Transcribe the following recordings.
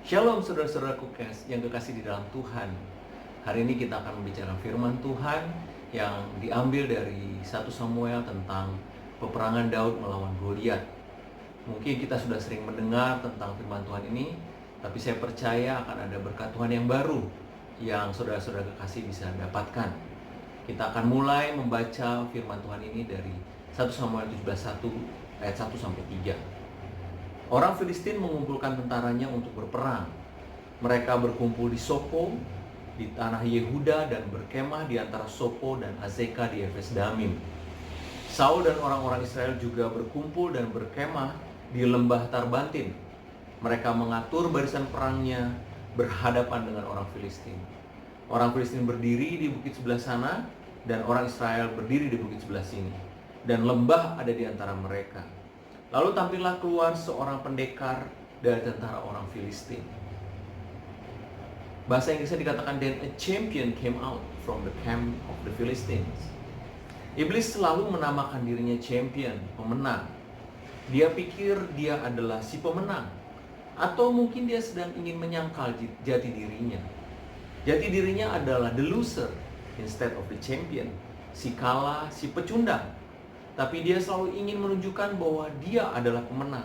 Shalom saudara-saudaraku yang kekasih di dalam Tuhan. Hari ini kita akan membicarakan firman Tuhan yang diambil dari 1 Samuel tentang peperangan Daud melawan Goliat. Mungkin kita sudah sering mendengar tentang firman Tuhan ini, tapi saya percaya akan ada berkat Tuhan yang baru yang saudara-saudara kekasih bisa dapatkan. Kita akan mulai membaca firman Tuhan ini dari 1 Samuel 17:1 ayat 1 sampai 3. Orang Filistin mengumpulkan tentaranya untuk berperang. Mereka berkumpul di Sopo, di tanah Yehuda, dan berkemah di antara Sopo dan Azeka di Efes Damim. Saul dan orang-orang Israel juga berkumpul dan berkemah di lembah Tarbantin. Mereka mengatur barisan perangnya berhadapan dengan orang Filistin. Orang Filistin berdiri di bukit sebelah sana, dan orang Israel berdiri di bukit sebelah sini. Dan lembah ada di antara mereka. Lalu tampillah keluar seorang pendekar dari tentara orang Filistin. Bahasa Inggrisnya dikatakan, then a champion came out from the camp of the Philistines. Iblis selalu menamakan dirinya champion, pemenang. Dia pikir dia adalah si pemenang. Atau mungkin dia sedang ingin menyangkal jati dirinya. Jati dirinya adalah the loser instead of the champion. Si kalah, si pecundang. Tapi dia selalu ingin menunjukkan bahwa dia adalah pemenang.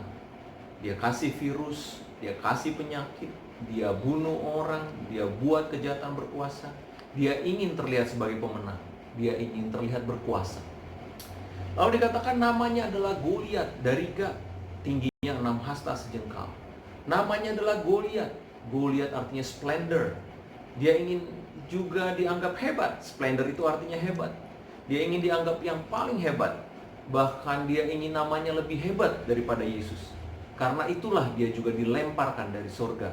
Dia kasih virus, dia kasih penyakit, dia bunuh orang, dia buat kejahatan berkuasa. Dia ingin terlihat sebagai pemenang. Dia ingin terlihat berkuasa. Lalu dikatakan namanya adalah Goliat dari Gat, tingginya 6 hasta sejengkal. Namanya adalah Goliat. Goliat artinya splendor. Dia ingin juga dianggap hebat. Splendor itu artinya hebat. Dia ingin dianggap yang paling hebat. Bahkan dia ingin namanya lebih hebat daripada Yesus. Karena itulah dia juga dilemparkan dari surga.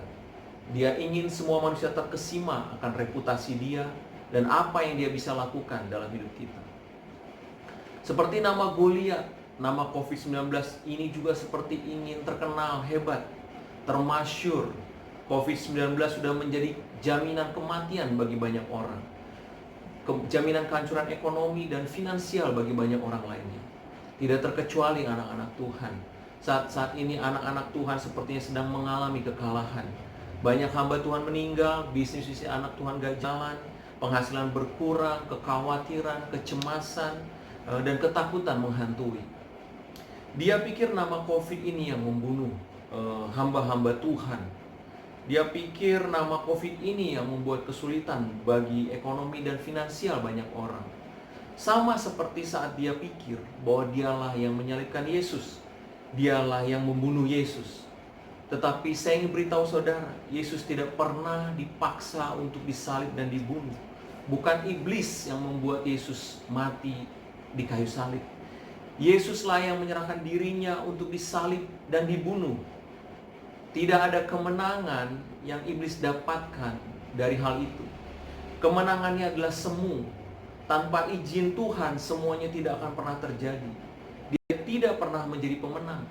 Dia ingin semua manusia terkesima akan reputasi dia dan apa yang dia bisa lakukan dalam hidup kita. Seperti nama Goliat, nama COVID-19 ini juga seperti ingin terkenal hebat, termasyur. COVID-19 sudah menjadi jaminan kematian bagi banyak orang. Jaminan kehancuran ekonomi dan finansial bagi banyak orang lainnya. Tidak terkecuali anak-anak Tuhan. Saat ini anak-anak Tuhan sepertinya sedang mengalami kekalahan. Banyak hamba Tuhan meninggal, bisnis anak Tuhan gak jalan, penghasilan berkurang, kekhawatiran, kecemasan, dan ketakutan menghantui. Dia pikir nama COVID ini yang membunuh hamba-hamba Tuhan. Dia pikir nama COVID ini yang membuat kesulitan bagi ekonomi dan finansial banyak orang. Sama seperti saat dia pikir bahwa dialah yang menyalibkan Yesus, dialah yang membunuh Yesus. Tetapi saya ingin beritahu saudara, Yesus tidak pernah dipaksa untuk disalib dan dibunuh. Bukan iblis yang membuat Yesus mati di kayu salib. Yesuslah yang menyerahkan dirinya untuk disalib dan dibunuh. Tidak ada kemenangan yang iblis dapatkan dari hal itu. Kemenangannya adalah semu. Tanpa izin Tuhan, semuanya tidak akan pernah terjadi. Dia tidak pernah menjadi pemenang.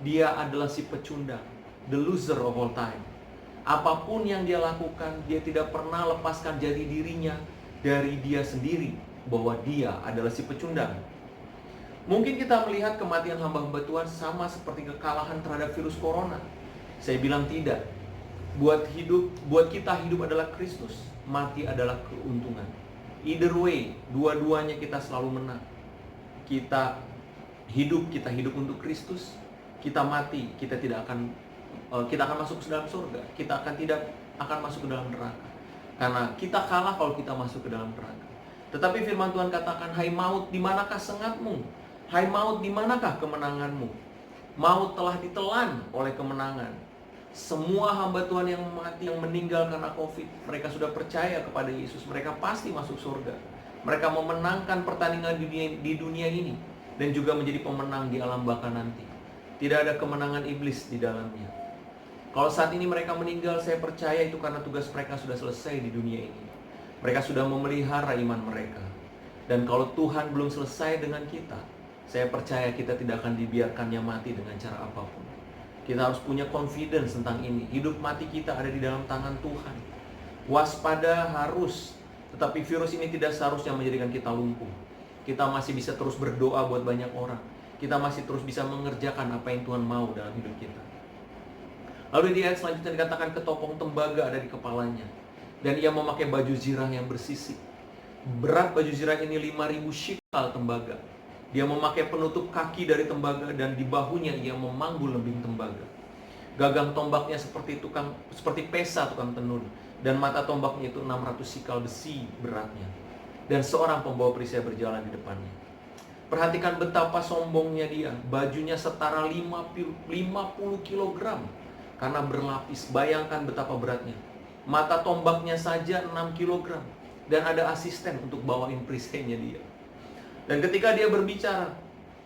Dia adalah si pecundang, the loser of all time. Apapun yang dia lakukan, dia tidak pernah lepaskan jati dirinya dari dia sendiri, bahwa dia adalah si pecundang. Mungkin kita melihat kematian hamba-hamba Tuhan sama seperti kekalahan terhadap virus corona. Saya bilang tidak. Buat kita hidup adalah Kristus, mati adalah keuntungan. Either way, dua-duanya kita selalu menang. Kita hidup untuk Kristus. Kita mati, kita akan masuk ke dalam surga. Kita tidak akan masuk ke dalam neraka. Karena kita kalah kalau kita masuk ke dalam neraka. Tetapi firman Tuhan katakan, hai maut, di manakah sengatmu? Hai maut, di manakah kemenanganmu? Maut telah ditelan oleh kemenangan. Semua hamba Tuhan yang mati, yang meninggal karena COVID, mereka sudah percaya kepada Yesus, mereka pasti masuk surga. Mereka memenangkan pertandingan di dunia ini dan juga menjadi pemenang di alam baka nanti. Tidak ada kemenangan iblis di dalamnya. Kalau saat ini mereka meninggal, saya percaya itu karena tugas mereka sudah selesai di dunia ini. Mereka sudah memelihara iman mereka. Dan kalau Tuhan belum selesai dengan kita, saya percaya kita tidak akan dibiarkannya mati dengan cara apapun. Kita harus punya confidence tentang ini. Hidup mati kita ada di dalam tangan Tuhan. Waspada harus, tetapi virus ini tidak seharusnya menjadikan kita lumpuh. Kita masih bisa terus berdoa buat banyak orang. Kita masih terus bisa mengerjakan apa yang Tuhan mau dalam hidup kita. Lalu di ayat selanjutnya dikatakan ketopong tembaga ada di kepalanya. Dan ia memakai baju zirah yang bersisik. Berat baju zirah ini 5.000 shikal tembaga. Dia memakai penutup kaki dari tembaga dan di bahunya ia memanggul lembing tembaga. Gagang tombaknya seperti pesa tukang tenun. Dan mata tombaknya itu 600 sikal besi beratnya. Dan seorang pembawa perisai berjalan di depannya. Perhatikan betapa sombongnya dia. Bajunya setara 50 kilogram. Karena berlapis, bayangkan betapa beratnya. Mata tombaknya saja 6 kilogram. Dan ada asisten untuk bawain perisainya dia. Dan ketika dia berbicara,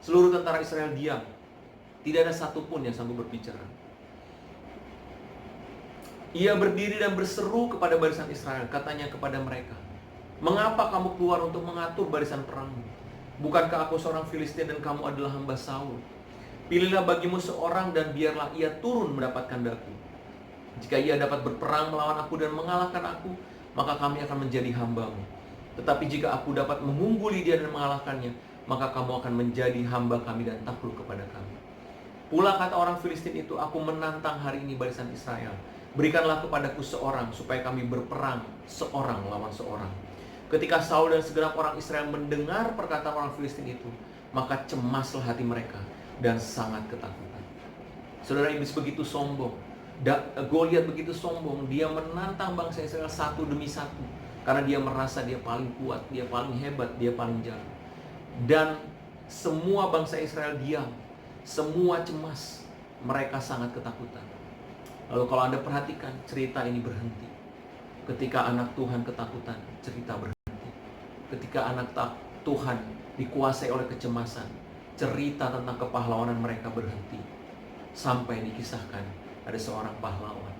seluruh tentara Israel diam. Tidak ada satupun yang sanggup berbicara. Ia berdiri dan berseru kepada barisan Israel. Katanya kepada mereka, mengapa kamu keluar untuk mengatur barisan perangmu? Bukankah aku seorang Filistin dan kamu adalah hamba Saul? Pilihlah bagimu seorang dan biarlah ia turun mendapatkan daku. Jika ia dapat berperang melawan aku dan mengalahkan aku, maka kami akan menjadi hambamu. Tetapi jika aku dapat mengungguli dia dan mengalahkannya, maka kamu akan menjadi hamba kami dan takluk kepada kami. Pula kata orang Filistin itu, aku menantang hari ini barisan Israel. Berikanlah kepadaku seorang supaya kami berperang seorang lawan seorang. Ketika Saul dan segenap orang Israel mendengar perkataan orang Filistin itu, maka cemaslah hati mereka dan sangat ketakutan. Saudara, iblis begitu sombong. Goliat begitu sombong. Dia menantang bangsa Israel satu demi satu. Karena dia merasa dia paling kuat, dia paling hebat, dia paling jago. Dan semua bangsa Israel diam. Semua cemas. Mereka sangat ketakutan. Lalu kalau Anda perhatikan, cerita ini berhenti. Ketika anak Tuhan ketakutan, cerita berhenti. Ketika anak Tuhan dikuasai oleh kecemasan, cerita tentang kepahlawanan mereka berhenti. Sampai dikisahkan ada seorang pahlawan.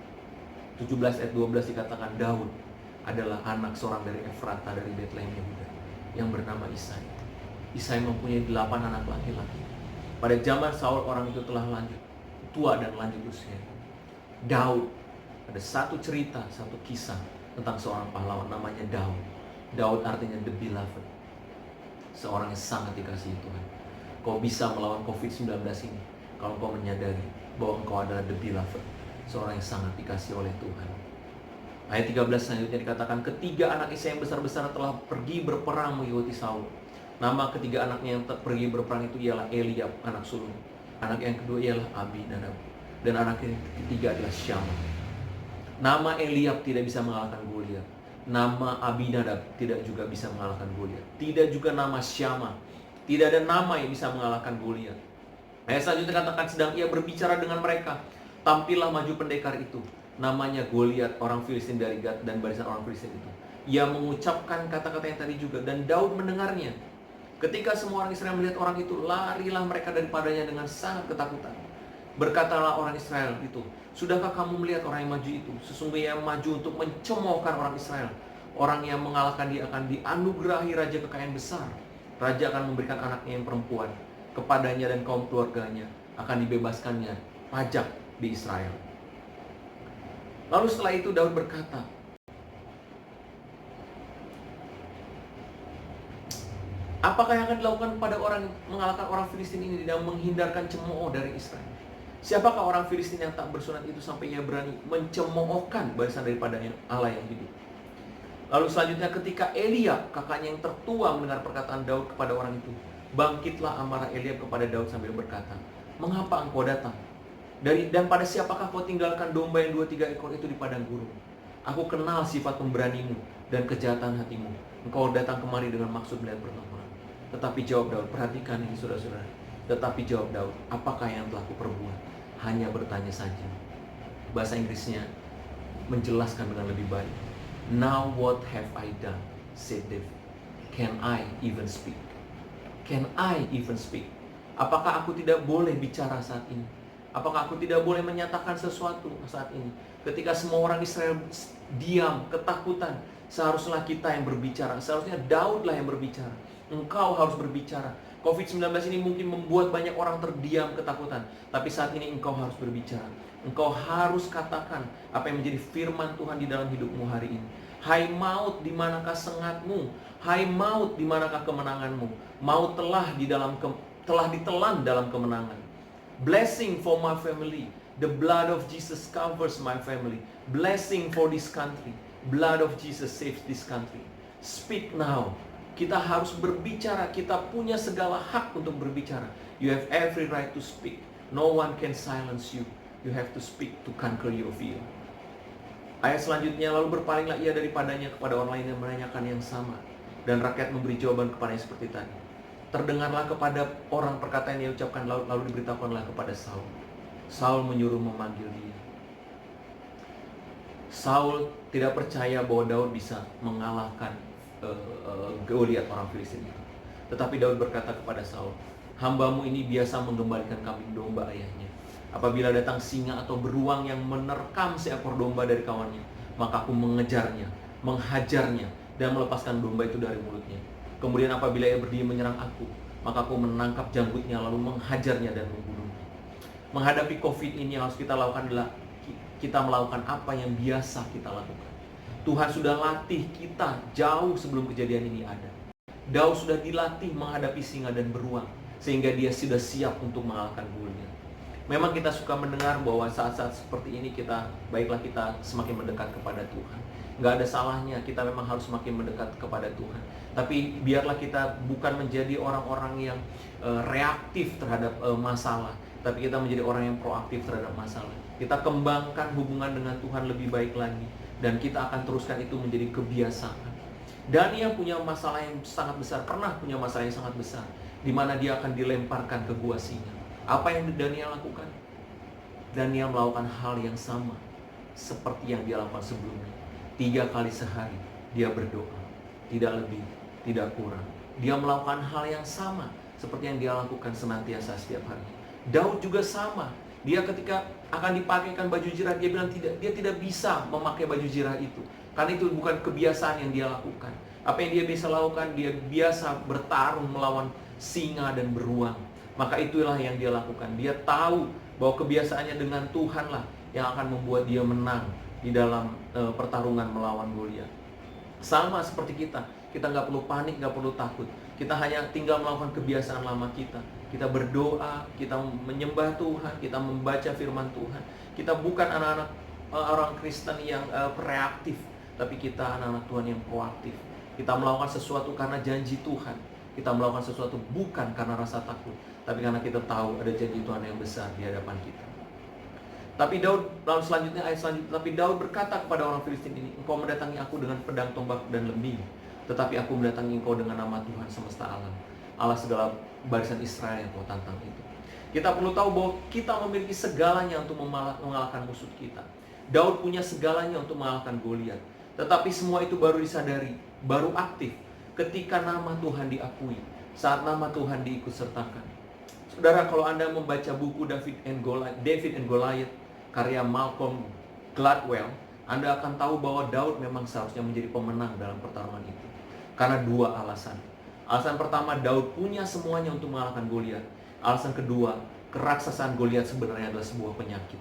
17 ayat 12 dikatakan Daud adalah anak seorang dari Efrata dari Betlehem Yehuda yang bernama Isai. Isai mempunyai 8 anak laki-laki. Pada zaman Saul orang itu telah tua dan lanjut usia. Daud, ada satu cerita, satu kisah tentang seorang pahlawan namanya Daud. Daud artinya the beloved. Seorang yang sangat dikasihi Tuhan. Kau bisa melawan COVID-19 ini kalau kau menyadari bahwa engkau adalah the beloved, seorang yang sangat dikasihi oleh Tuhan. Ayat 13 selanjutnya dikatakan, ketiga anak Isai yang besar-besar telah pergi berperang mengikuti Saul. Nama ketiga anaknya yang pergi berperang itu ialah Eliab, anak sulung. Anak yang kedua ialah Abinadab. Dan anak yang ketiga adalah Syama. Nama Eliab tidak bisa mengalahkan Goliat. Nama Abinadab tidak juga bisa mengalahkan Goliat. Tidak juga nama Syama. Tidak ada nama yang bisa mengalahkan Goliat. Ayat selanjutnya katakan, sedang ia berbicara dengan mereka, tampillah maju pendekar itu. Namanya Goliat, orang Filistin dari Gad dan barisan orang Filistin itu. Ia mengucapkan kata-kata yang tadi juga, dan Daud mendengarnya. Ketika semua orang Israel melihat orang itu, larilah mereka daripadanya dengan sangat ketakutan. Berkatalah orang Israel itu, sudahkah kamu melihat orang yang maju itu? Sesungguhnya yang maju untuk mencemoohkan orang Israel. Orang yang mengalahkan dia akan dianugerahi raja kekayaan besar. Raja akan memberikan anaknya yang perempuan kepadanya dan kaum keluarganya, akan dibebaskannya pajak di Israel. Lalu setelah itu Daud berkata, apakah yang akan dilakukan pada orang mengalahkan orang Filistin ini dan menghindarkan cemooh dari Israel? Siapakah orang Filistin yang tak bersunat itu sampai ia berani mencemoohkan barisan daripada Allah yang hidup? Lalu selanjutnya ketika Eliab, kakaknya yang tertua, mendengar perkataan Daud kepada orang itu, bangkitlah amarah Eliab kepada Daud sambil berkata, mengapa engkau datang? Dan pada siapakah kau tinggalkan domba yang 2-3 ekor itu di padang gurun? Aku kenal sifat pemberanimu dan kejahatan hatimu. Engkau datang kemari dengan maksud melihat pertempuran. Tetapi jawab Daud, perhatikan ini saudara-saudara. Tetapi jawab Daud, apakah yang telah kuperbuat? Hanya bertanya saja. Bahasa Inggrisnya menjelaskan dengan lebih baik. Now what have I done? Said David. Can I even speak? Can I even speak? Apakah aku tidak boleh bicara saat ini? Apakah aku tidak boleh menyatakan sesuatu saat ini? Ketika semua orang Israel diam, ketakutan, seharusnya kita yang berbicara. Seharusnya Daudlah yang berbicara. Engkau harus berbicara. COVID-19 ini mungkin membuat banyak orang terdiam, ketakutan. Tapi saat ini engkau harus berbicara. Engkau harus katakan apa yang menjadi firman Tuhan di dalam hidupmu hari ini. Hai maut, di manakah sengatmu? Hai maut, di manakah kemenanganmu? Maut telah ditelan dalam kemenangan. Blessing for my family. The blood of Jesus covers my family. Blessing for this country. Blood of Jesus saves this country. Speak now. Kita harus berbicara. Kita punya segala hak untuk berbicara. You have every right to speak. No one can silence you. You have to speak to conquer your fear. Ayat selanjutnya, lalu berpalinglah ia daripadanya kepada orang lain yang menanyakan yang sama. Dan rakyat memberi jawaban kepadanya seperti tadi. Terdengarlah kepada orang perkataan yang diucapkan, lalu diberitahukanlah kepada Saul. Saul menyuruh memanggil dia. Saul tidak percaya bahwa Daud bisa mengalahkan Goliat orang Filistin itu. Tetapi Daud berkata kepada Saul, "Hambamu ini biasa mengembalikan kambing domba ayahnya. Apabila datang singa atau beruang yang menerkam seekor domba dari kawannya, maka aku mengejarnya, menghajarnya, dan melepaskan domba itu dari mulutnya. Kemudian apabila ia berdiri menyerang aku, maka aku menangkap janggutnya lalu menghajarnya dan membunuhnya." Menghadapi COVID ini yang harus kita lakukan adalah kita melakukan apa yang biasa kita lakukan. Tuhan sudah latih kita jauh sebelum kejadian ini ada. Daud sudah dilatih menghadapi singa dan beruang, sehingga dia sudah siap untuk mengalahkan Goliat. Memang kita suka mendengar bahwa saat-saat seperti ini baiklah kita semakin mendekat kepada Tuhan. Nggak ada salahnya, kita memang harus semakin mendekat kepada Tuhan. Tapi biarlah kita bukan menjadi orang-orang yang reaktif terhadap masalah, tapi kita menjadi orang yang proaktif terhadap masalah. Kita kembangkan hubungan dengan Tuhan lebih baik lagi, dan kita akan teruskan itu menjadi kebiasaan. Daniel punya masalah yang sangat besar, pernah punya masalah yang sangat besar, di mana dia akan dilemparkan ke gua singa. Apa yang Daniel lakukan? Daniel melakukan hal yang sama seperti yang dia lakukan sebelumnya. 3 kali sehari dia berdoa, tidak lebih, tidak kurang. Dia melakukan hal yang sama seperti yang dia lakukan senantiasa setiap hari. Daud juga sama. Dia ketika akan dipakaikan baju zirah, dia bilang dia tidak bisa memakai baju zirah itu, karena itu bukan kebiasaan yang dia lakukan. Apa yang dia bisa lakukan? Dia biasa bertarung melawan singa dan beruang. Maka itulah yang dia lakukan. Dia tahu bahwa kebiasaannya dengan Tuhan lah yang akan membuat dia menang di dalam pertarungan melawan Goliat. Sama seperti kita nggak perlu panik, nggak perlu takut. Kita hanya tinggal melakukan kebiasaan lama kita. Kita berdoa, kita menyembah Tuhan, kita membaca firman Tuhan. Kita bukan anak-anak orang Kristen yang reaktif, tapi kita anak-anak Tuhan yang proaktif. Kita melakukan sesuatu karena janji Tuhan. Kita melakukan sesuatu bukan karena rasa takut, tapi karena kita tahu ada janji Tuhan yang besar di hadapan kita. Tapi Daud, lalu selanjutnya ayat selanjutnya, tapi Daud berkata kepada orang Filistin ini, "Engkau mendatangi aku dengan pedang, tombak, dan lembing, tetapi aku mendatangi engkau dengan nama Tuhan semesta alam, Allah segala barisan Israel yang kau tantang itu." Kita perlu tahu bahwa kita memiliki segalanya untuk mengalahkan musuh kita. Daud punya segalanya untuk mengalahkan Goliat. Tetapi semua itu baru disadari, baru aktif ketika nama Tuhan diakui, saat nama Tuhan diikutsertakan. Saudara, kalau Anda membaca buku David and Goliath, karya Malcolm Gladwell, Anda akan tahu bahwa Daud memang seharusnya menjadi pemenang dalam pertarungan itu. Karena 2 alasan. Alasan pertama, Daud punya semuanya untuk mengalahkan Goliat. Alasan kedua, keraksasaan Goliat sebenarnya adalah sebuah penyakit.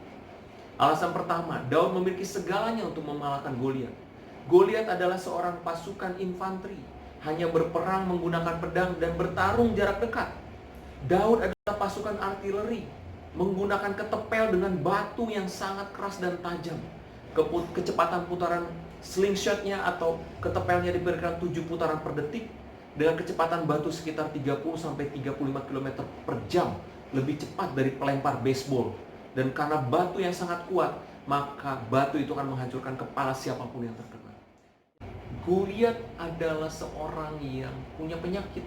Alasan pertama, Daud memiliki segalanya untuk mengalahkan Goliat. Goliat adalah seorang pasukan infanteri, hanya berperang menggunakan pedang dan bertarung jarak dekat. Daud adalah pasukan artileri, menggunakan ketepel dengan batu yang sangat keras dan tajam. Kecepatan putaran slingshotnya atau ketepelnya diberikan 7 putaran per detik, dengan kecepatan batu sekitar 30-35 km per jam, lebih cepat dari pelempar baseball. Dan karena batu yang sangat kuat, maka batu itu akan menghancurkan kepala siapapun yang terkena. Goliat adalah seorang yang punya penyakit.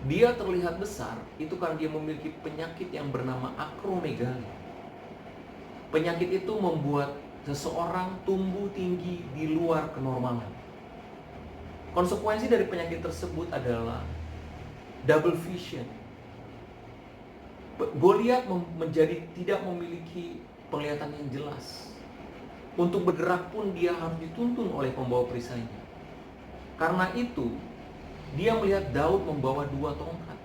Dia terlihat besar, itu karena dia memiliki penyakit yang bernama akromegali. Penyakit itu membuat seseorang tumbuh tinggi di luar kenormalan. Konsekuensi dari penyakit tersebut adalah double vision. Goliat menjadi tidak memiliki penglihatan yang jelas. Untuk bergerak pun dia harus dituntun oleh pembawa perisainya. Karena itu, dia melihat Daud membawa 2 tongkat,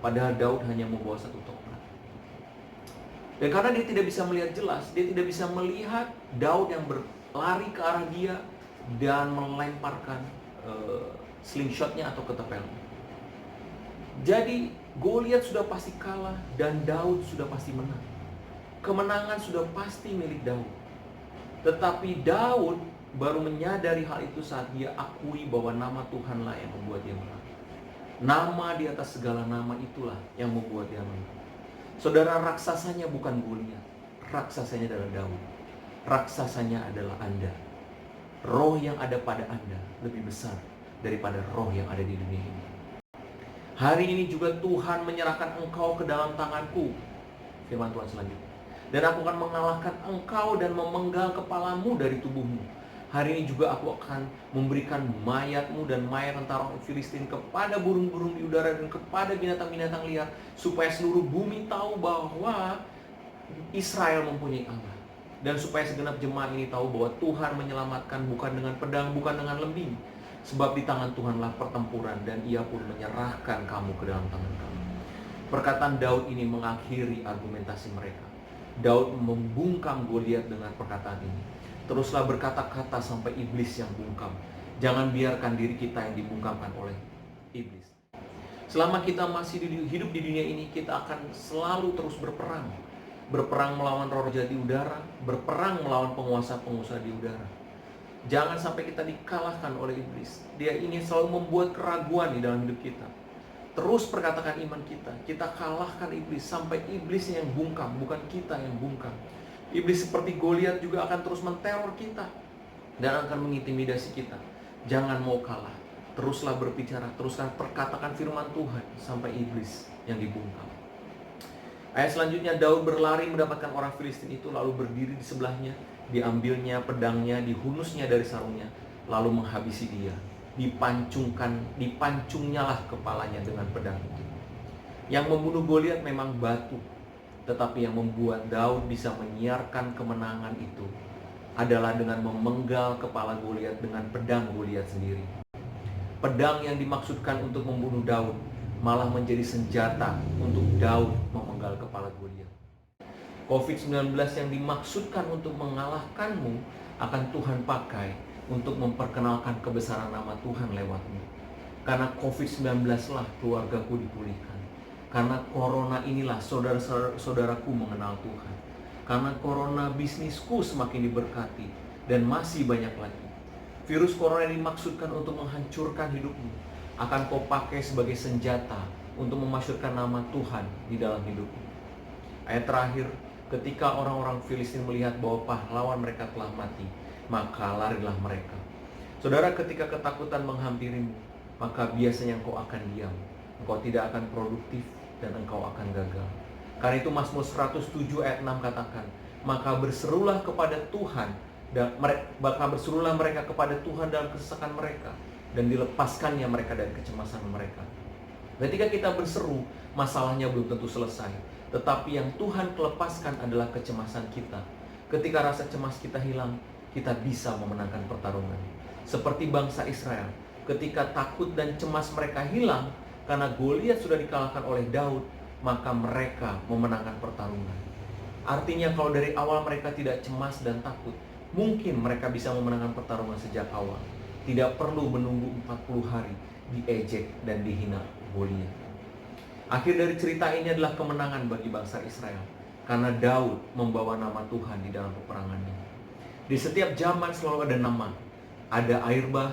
padahal Daud hanya membawa 1 tongkat. Dan karena dia tidak bisa melihat jelas, dia tidak bisa melihat Daud yang berlari ke arah dia dan melemparkan slingshotnya atau ketepelnya. Jadi Goliat sudah pasti kalah dan Daud sudah pasti menang. Kemenangan sudah pasti milik Daud. Tetapi Daud baru menyadari hal itu saat dia akui bahwa nama Tuhanlah yang membuat dia menang. Nama di atas segala nama itulah yang membuat dia menang. Saudara, raksasanya bukan Goliat. Raksasanya adalah Daud. Raksasanya adalah Anda. Roh yang ada pada Anda lebih besar daripada roh yang ada di dunia ini. Hari ini juga Tuhan menyerahkan engkau ke dalam tanganku. Firman Tuhan selanjutnya. Dan aku akan mengalahkan engkau dan memenggal kepalamu dari tubuhmu. Hari ini juga aku akan memberikan mayatmu dan mayat tentara Filistin kepada burung-burung di udara dan kepada binatang-binatang liar, supaya seluruh bumi tahu bahwa Israel mempunyai Allah. Dan supaya segenap jemaat ini tahu bahwa Tuhan menyelamatkan bukan dengan pedang, bukan dengan lembing. Sebab di tangan Tuhanlah pertempuran, dan ia pun menyerahkan kamu ke dalam tangan kami. Perkataan Daud ini mengakhiri argumentasi mereka. Daud membungkam Goliat dengan perkataan ini. Teruslah berkata-kata sampai iblis yang bungkam. Jangan biarkan diri kita yang dibungkamkan oleh iblis. Selama kita masih hidup di dunia ini, kita akan selalu terus berperang. Berperang melawan roh jahat di udara, berperang melawan penguasa-penguasa di udara. Jangan sampai kita dikalahkan oleh iblis. Dia ingin selalu membuat keraguan di dalam hidup kita. Terus perkatakan iman kita. Kita kalahkan iblis sampai iblisnya yang bungkam, bukan kita yang bungkam. Iblis seperti Goliat juga akan terus menteror kita dan akan mengintimidasi kita. Jangan mau kalah. Teruslah berbicara, teruskan perkatakan firman Tuhan sampai iblis yang dibungkam. Ayat selanjutnya, Daud berlari mendapatkan orang Filistin itu, lalu berdiri di sebelahnya, diambilnya pedangnya, dihunusnya dari sarungnya, lalu menghabisi dia. Dipancungnya lah kepalanya dengan pedang itu. Yang membunuh Goliat memang batu, tetapi yang membuat Daud bisa menyiarkan kemenangan itu adalah dengan memenggal kepala Goliat dengan pedang Goliat sendiri. Pedang yang dimaksudkan untuk membunuh Daud malah menjadi senjata untuk Daud memenggal kepala Goliat. COVID-19 yang dimaksudkan untuk mengalahkanmu akan Tuhan pakai untuk memperkenalkan kebesaran nama Tuhan lewatmu. Karena COVID-19 lah keluargaku dipulihkan. Karena corona inilah saudara-saudaraku mengenal Tuhan. Karena corona bisnisku semakin diberkati. Dan masih banyak lagi. Virus corona yang dimaksudkan untuk menghancurkan hidupmu akan kau pakai sebagai senjata untuk memasyurkan nama Tuhan di dalam hidupmu. Ayat terakhir, ketika orang-orang Filistin melihat bahwa pahlawan mereka telah mati, maka larilah mereka. Saudara, ketika ketakutan menghampirimu, maka biasanya engkau akan diam. Engkau tidak akan produktif dan engkau akan gagal. Karena itu Mazmur 107 ayat 6 katakan, maka berserulah kepada Tuhan, dan berserulah mereka kepada Tuhan dalam kesesakan mereka, dan dilepaskannya mereka dari kecemasan mereka. Ketika kita berseru, masalahnya belum tentu selesai, tetapi yang Tuhan lepaskan adalah kecemasan kita. Ketika rasa cemas kita hilang, kita bisa memenangkan pertarungan. Seperti bangsa Israel, ketika takut dan cemas mereka hilang karena Goliat sudah dikalahkan oleh Daud, maka mereka memenangkan pertarungan. Artinya kalau dari awal mereka tidak cemas dan takut, mungkin mereka bisa memenangkan pertarungan sejak awal. Tidak perlu menunggu 40 hari diejek dan dihina Goliat. Akhir dari cerita ini adalah kemenangan bagi bangsa Israel, karena Daud membawa nama Tuhan di dalam peperangannya. Di setiap zaman selalu ada nama. Ada air bah,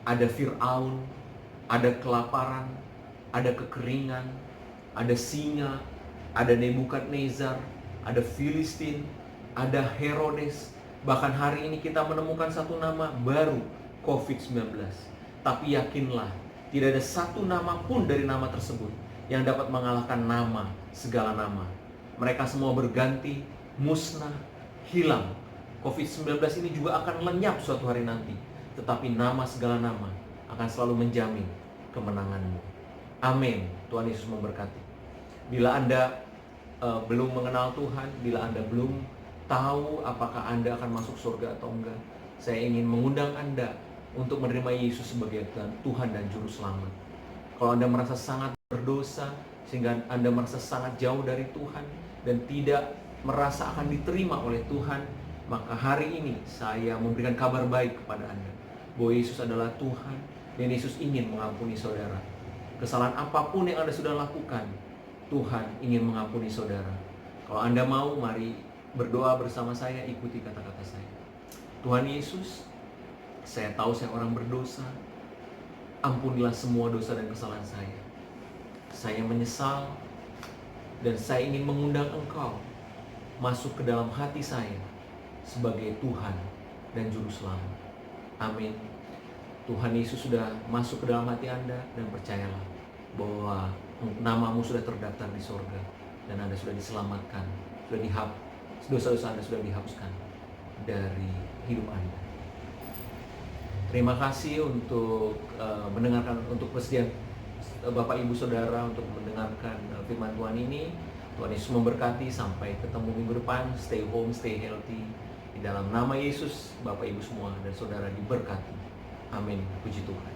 ada Fir'aun, ada kelaparan, ada kekeringan, ada singa, ada Nebukadnezar, ada Filistin, ada Herodes. Bahkan hari ini kita menemukan satu nama baru, COVID-19. Tapi yakinlah, tidak ada satu nama pun dari nama tersebut yang dapat mengalahkan nama segala nama. Mereka semua berganti, musnah, hilang. COVID-19 ini juga akan lenyap suatu hari nanti. Tetapi nama segala nama akan selalu menjamin kemenanganmu. Amin. Tuhan Yesus memberkati. Bila Anda belum mengenal Tuhan, bila Anda belum tahu apakah Anda akan masuk surga atau enggak, saya ingin mengundang Anda untuk menerima Yesus sebagai Tuhan dan Juru Selamat. Kalau Anda merasa sangat berdosa, sehingga Anda merasa sangat jauh dari Tuhan dan tidak merasa akan diterima oleh Tuhan, maka hari ini saya memberikan kabar baik kepada Anda bahwa Yesus adalah Tuhan dan Yesus ingin mengampuni saudara. Kesalahan apapun yang Anda sudah lakukan, Tuhan ingin mengampuni saudara. Kalau Anda mau, mari berdoa bersama saya, ikuti kata-kata saya. Tuhan Yesus, saya tahu saya orang berdosa. Ampunilah semua dosa dan kesalahan saya. Saya menyesal dan saya ingin mengundang Engkau masuk ke dalam hati saya sebagai Tuhan dan Juru Selamat. Amin. Tuhan Yesus sudah masuk ke dalam hati Anda, dan percayalah bahwa namamu sudah terdaftar di sorga dan Anda sudah diselamatkan, dosa-dosa Anda sudah dihapuskan dari hidup Anda. Terima kasih untuk mendengarkan, untuk persediaan Bapak Ibu Saudara untuk mendengarkan firman Tuhan ini. Tuhan Yesus memberkati. Sampai ketemu minggu depan. Stay home, stay healthy. Di dalam nama Yesus, Bapak Ibu semua dan Saudara diberkati. Amin. Puji Tuhan.